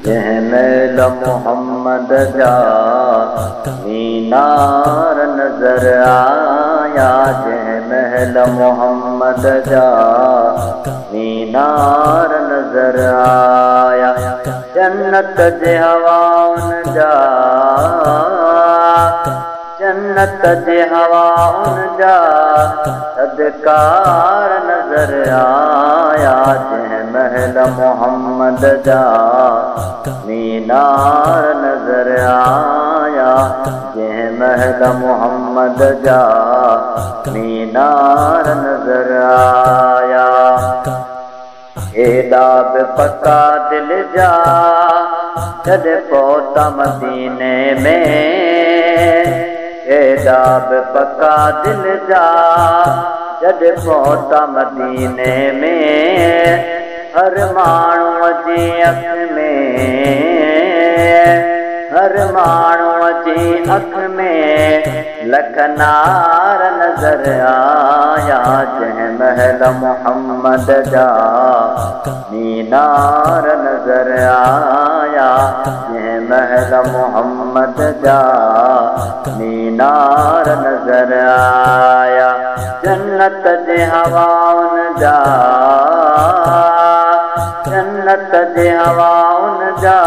जहमैल मोहम्मद जा मीनार नजर आया। जहमैल मोहम्मद जा मीनार नजर आया। जन्नत जे हवाउन जा, जन्नत जे हवाउन जा सदकार नजर आया। जहमैल मोहम्मद जा मीनार नजर आया। जहमैल मोहम्मद जा मीनार नजर आया। एदाब पक्का दिल जा जद पहुंचा मदीने में। एदाब पक्का दिल जा जद पहुंचा मदीने में। हर माण्हूअ जी अख में, हर माण्हूअ जी अख में लखनार नजर आया। जहमैल मोहम्मद जा मीनार नजर आया। जहमैल मोहम्मद जा मीनार नजर आया। जन्नत जे हवाउन जा, जन्नत जे हवाउन जा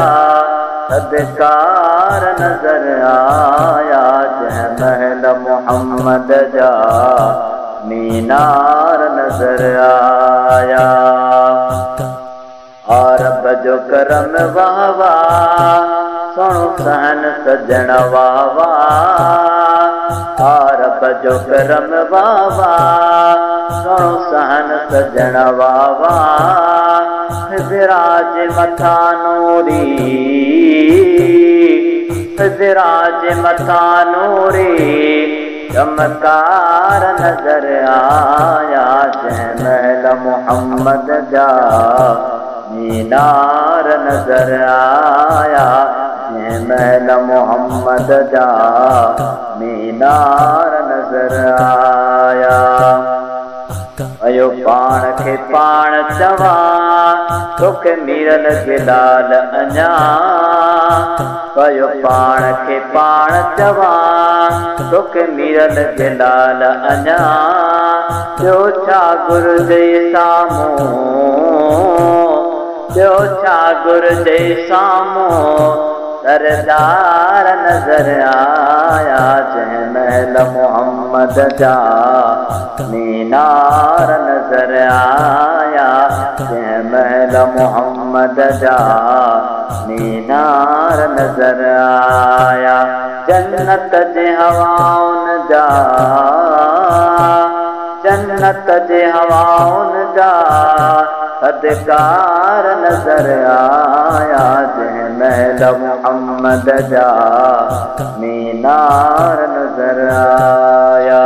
सदकार नजर आया। जहमैल मोहम्मद जा मीनार नजर आया। अरब जो करम वाह वाह सुनो सहन सजण वाह वाह। अरब जो करम वाह वाह सुनो सहन सजण वाह वाह। विराज मथा नूरी, विराज मथा नूरी चमकार नजर आया। जहमैल मोहम्मद जा मीनार नजर आया। जहमैल मोहम्मद जा मीनार नजर आया। अयो पाण खे पाण चवा तोखे मीरल गिलाल अञा। कयो पाण खे पाण चवा तोखे मीरल गिलाल अञा। ॿियो छा घुरिजे साम्हूं, ॿियो छा घुरिजे साम्हूं सरदार नजर आया। जहमैल मोहम्मद जा मीनार नजर आया। जहमैल मोहम्मद जा मीनार नजर आया। जन्नत जे हवाउन जा, जन्नत जे हवाउन जा सदकार नजर आया। जहमैल मोहम्मद जा मीनार नजर आया।